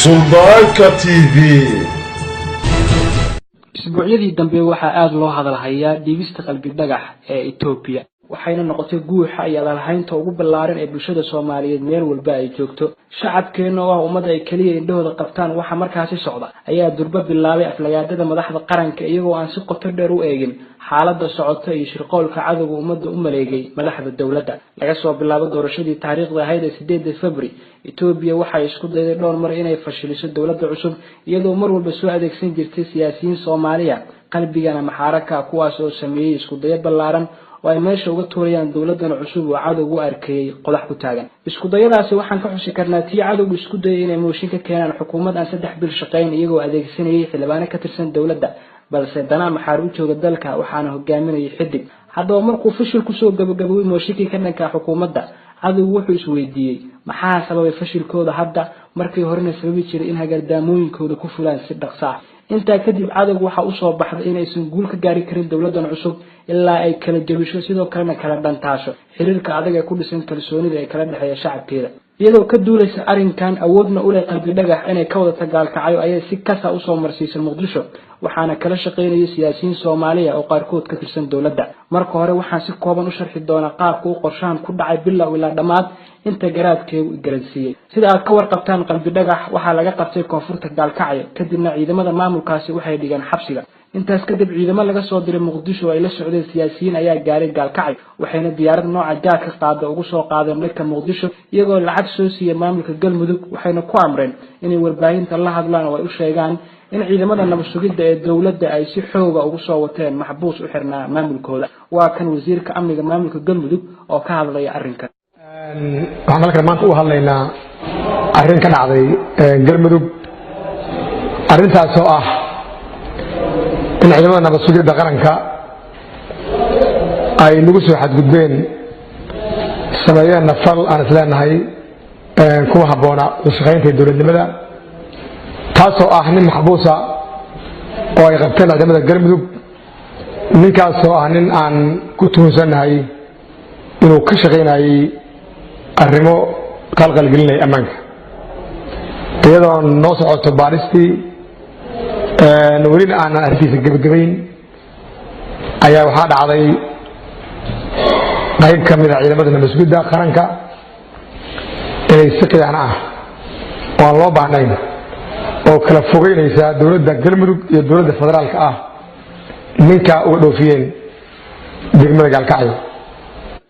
Suldaanka TV. isbuucyadii dambe waxaa aad loo hadalhayaa dhiibista qalbi dhagax ee Itoobiya waxayna noqotay guuxa ay adalhaynta ugu ballaaran ee bulshada Soomaaliyeed meel walba ay joogto shacabkeena oo ummad ay kaliya indhooda qabtaan waxa markaasi socda ayaa durba bilaabay aflagaadada madaxda qaranka iyagoo aan si qoto dheer u eegin xaaladda socota iyo shirqoolka cadawga ummadda u maleegay madaxda dawladda laga soo bilaabo doorashadii taariikhda ahayd ee 8 February Itoobiya waxay isku dayday dhowr mar inay fashiliso dawladda cusub iyadoo mar walba soo adeegsan jirtay siyaasiyiin Soomaaliya qalbigana maxaaraka kuwaas oo sameeyay isku day ballaaran oo ay meesha uga tuurayaan dawladdan cusub oo cadawgu arkay qodax ku taagan isku dayadaasi waxaan ka xusi karnaa tii cadawgu isku dayay inay mooshin ka keenaan xukuumad aan 3 bil shaqeyn iyagoo adeegsanayay xildhibaano ka tirsan dawladda balse dana maxaar u jooga dalka waxaana hogaaminayay xidig haddaba markuu fashil ku soo gabagabay mooshinkii ka dhanka xukuumadda cadawgu wuxuu isweydiiyay maxaa sababay fashilkooda hadda markii horena sababi jiray in hagardaamooyinkooda ku fulaan si dhaqso ah inta kadib cadawgu waxa uu soo baxday inaysan guul ka gaari karin dawladdan cusub ilaa ay kala jabisho sidoo kalena kala dhantaasho xiriirka adag ee ku dhisan kalsoonida ee kala dhaxeeya shacabkeeda iyadoo ka duulaysa arinkan awoodna u leh qalbi dhagax inay ka wada tagaalkacayo ayay si kasa u soo marsiisan Muqdisho waxaana kala shaqeynayay siyaasiyiin Soomaaliya oo qaarkood ka tirsan dawladda marka hore waxaan si kooban u sharxi doonaa qaabka uu qorshahan ku dhacay bilow ilaa dhamaad inta garaadkeedu garansiiyay sida aad ka warqabtaan qalbi dhagax waxa laga qabtay koonfurta gaalkacyo kadibna ciidamada maamulkaasi waxay dhigaan xabsiga intaas kadib ciidamo laga soo diray Muqdisho ay la socdeen siyaasiyiin ayaa gaaray gaalkacyo waxayna diyaarad nooca jaadka qaada ugu soo qaadeen marka Muqdisho iyagoo lacag soo siiyay maamulka galmudug waxayna ku amreen inay warbaahinta la hadlaan oo ay u sheegaan in ciidamada nabad sugidda ee dawladda ay si xoog ah ugu soo wateen maxbuus u xirnaa maamulkooda waa kan wasiirka amniga maamulka galmudug oo ka hadlaya arrinkan waxaan halkan maanta u hadlaynaa arrin ka dhacday galmudug arrintaas oo ah in ciidamada nabad sugidda qaranka ay nagu soo xadgudbeen sameeyeen nafal aan isleenahay kuwa habboona u shaqaynta dawladnimada taasoo ah nin maxbuusa oo ay qabteen ciidamada galmudug ninkaasoo ah nin aan ku tuhunsannahay inuu ka shaqaynayay arrimo qalqalgelinaya ammaanka iyadoo noo socoto baaristii welina aanan arrintiisa gebagabayn ayaa waxaa dhacday qayb ka mid a ciidamada nabad sugidda qaranka inay si qiyaano ah oo aan loo baahnayn oo kala fogeynaysa dawladda galmudug iyo dawladda federaalka ah ninka uga dhoofiyeen degmada gaalkacyo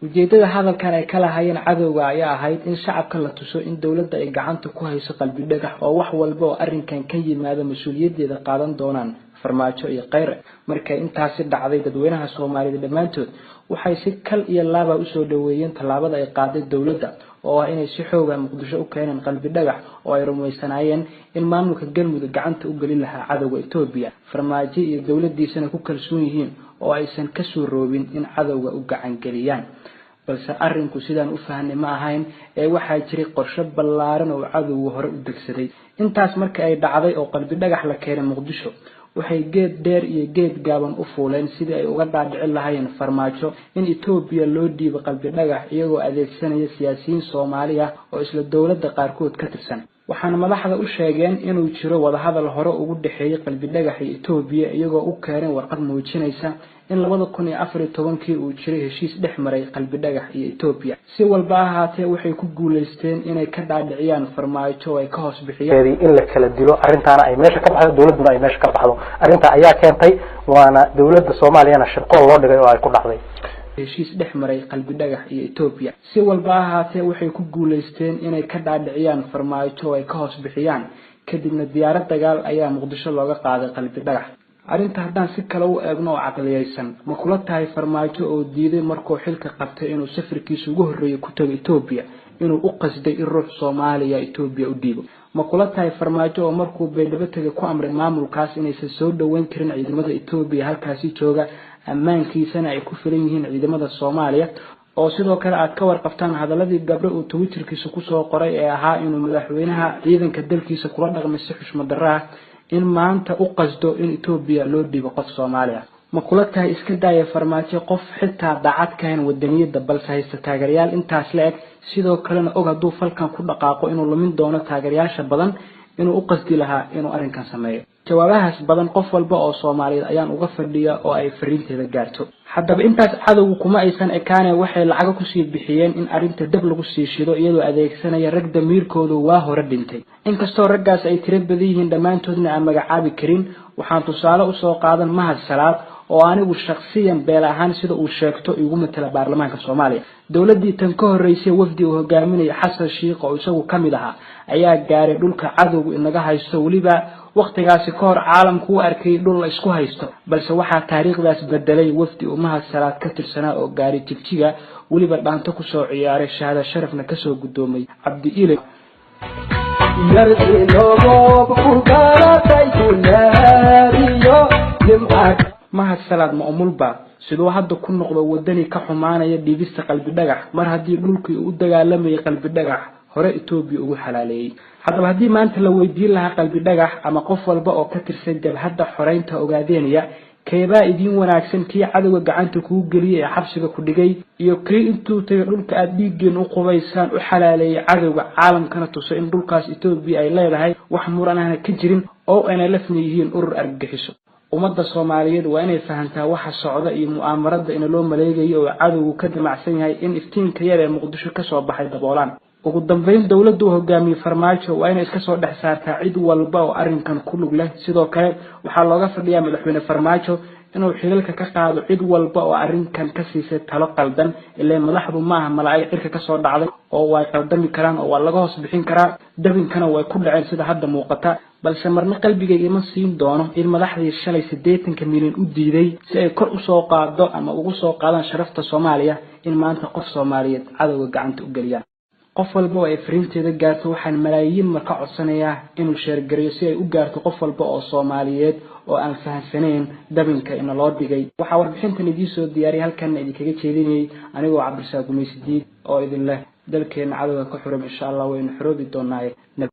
ujeedada hadalkan ay kala hayeen cadawga ayaa ahayd in shacabka la tuso in dawladda ay gacanta ku hayso qalbi dhagax oo wax walba oo arrinkan ka yimaado mas'uuliyadeeda qaadan doonaan farmaajo iyo qayr markay intaasi dhacday dadweynaha Soomaaliyeed dhamaantood waxay si kal iyo laaba u soo dhaweeyeen talaabada ay qaaday dawladda oo ah inay si xoog ah Muqdisho u keeneen qalbi dhagax oo ay rumaysanayeen in maamulka galmudug gacanta u galin lahaa cadawga Itoobiya farmaajo iyo dawladdiisana ku kalsoon yihiin oo aysan ka soo roobin in cadawga u gacan galiyaan balse arrinku sidaan u fahnay ma ahayn ee waxa jiray qorshe ballaaran oo cadawgu hore u degsaday intaas markii ay dhacday oo qalbi dhagax la keenay Muqdisho waxay geed dheer iyo geed gaaban u fuuleen sidii ay uga dhaadhici lahaayeen farmaajo in Itoobiya loo dhiibo qalbi dhagax iyagoo adeegsanaya siyaasiyiin Soomaaliya oo isla dawladda qaarkood ka tirsan waxaan madaxda u sheegeen inuu jiro wada hadal hore ugu dhaxeeyay qalbi dhagax iyo Itoobiya iyagoo u keenay warqad muujinaysa in 2014 uu jiray heshiis dhex maray qalbi dhagax iyo Itoobiya si walba ahaatee waxay ku guuleysteen inay ka dhaadhiciyaan farmaajo ay ka hoos bixiyeen in la kala dilo arrintaana ay meesha ka baxdo dawladuna ay meesha ka baxdo arrinta ayaa keentay waana dawladda Soomaaliyana shirqool loo dhigay oo ay ku dhacday heshiis dhex maray qalbi dhagax iyo Itoobiya si walba ahaatee waxay ku guuleysteen inay ka dhaadhiciyaan farmaajo ay ka hoos bixiyaan kadibna diyaarad dagaal ayaa Muqdisho looga qaaday qalbi dhagax arrinta haddaan si kale u eegno oo caqliyaysan ma kula tahay farmaajo oo diiday markuu xilka qabtay inuu safarkiisa ugu horreeyay ku tago Itoobiya inuu u qasday in ruux Soomaaliya Itoobiya u dhiibo ma kula tahay farmaajo oo markuu beedaba tagay ku amray maamulkaas inaysan soo dhaweyn karin ciidamada Itoobiya halkaasi jooga ammaankiisana ay ku filan yihiin ciidamada Soomaaliya oo sidoo kale aad ka warqabtaan hadaladii gabdho uu Twitterkiisa ku soo qoray ee ahaa inuu madaxweynaha ciidanka dalkiisa kula dhaqmay si xushmad darro ah in maanta u qasdo in Itoobiya loo dhiibo qof Soomaaliya ma kula tahay iska daaya farmaajo qof xitaa daacad ka hayn wadaniyada balse haysta taageerayaal intaas la eg sidoo kalena og hadduu falkan ku dhaqaaqo inuu lumin doono taageerayaasha badan inuu u qasdi lahaa inuu arrinkan sameeyo jawaabahaas badan qof walba oo Soomaaliyeed ayaan uga fadhiya oo ay fariinteeda gaarto haddaba intaas cadowgu kuma aysan ekaanay waxay lacag ku sii bixiyeen in arrinta dab lagu sii shido iyadoo adeegsanaya rag damiirkoodu waa hore dhintay inkastoo raggaas ay tiro badan yihiin dhammaantoodna aan magacaabi karin waxaan tusaale u soo qaadan Mahad Salaad oo anigu shakhsiyan beel ahaan sida uu sheegto igu matala baarlamaanka Soomaaliya dawladii tan ka horeysay wafdi uu hogaaminayay Xasan Sheikh oo isagu kamid ahaa ayaa gaaray dhulka cadowgu inaga haysto waliba waqtigaasi ka hor caalamku arkay dhul la isku haysto balse waxa taariikhdaas bedelay wafdi Mahad Salaad ka tirsanaa oo gaari tigtiga waliba dhaanto ku soo ciyaaray shahaada sharafna ka soo gudoomay Cabdi Ile Mahad Salaad ma umulba sidoo hadda ku noqdo wadani ka xumaanaya dhibista qalbi dhagax mar hadii dhulkii uu dagaalamay qalbi dhagax hore Itoobiya ugu xalaaleeyay haddaba hadii maanta la weydiin lahaa qalbi dhagax ama qof walba oo ka tirsan jabhadda xoreynta ogaadeynaya keebaa idin wanaagsan kii cadawga gacanta ku galiyay xabsiga ku dhigay iyo kii intuu tagay dhulka aad dhiigeen u qubaysaan u xalaaleeyay cadawga caalamkana tusay in dhulkaas Itoobiya ay leedahay wax muran ah ka jirin oo ay la yihiin urur argagixiso ummadda Soomaaliyeed waa inay fahantaa waxa socda iyo mu'aamarada in loo maleegayo oo cadawgu ka damacsan yahay in iftiinka yar ee Muqdisho ka soo baxay daboolaan ugu dambeyn dawladdu hogaamiye Farmaajo waa inay iska soo dhex saartaa cid walba oo arrinkan ku lug leh sidoo kale waxa looga fadhiyaa madaxweyne Farmaajo inuu xilalka ka qaado cid walba oo arrinkan ka siisay talo qaldan ilaa madaxdu maaha malaa'ig cirka ka soo dhacday oo way qaldami karaan oo waa laga hoos bixin karaa dabinkana way ku dhaceen sida hadda muuqata balse marna qalbigayga ma siin doono in madaxdii shalay 80 milyan u diiday si ay kor u soo qaado ama ugu soo qaadaan sharafta Soomaaliya in maanta qof Soomaaliyeed cadawga gacanta u galiyaan qof walba oo ay fariinteeda gaarto waxaan malaayiin marka codsanayaa inuu sheergareeyo si ay u gaarto qof walba oo Soomaaliyeed oo aan fahansaneyn dabinka in loo dhigay waxa warbixintan idin soo diyaariyay halkan idinkaga jeedinayay anigoo Cabdirasaaq Gumaysidiid oo idin leh dalkeena cadawga ka xurum insha Allah waynu xoroobi doonaa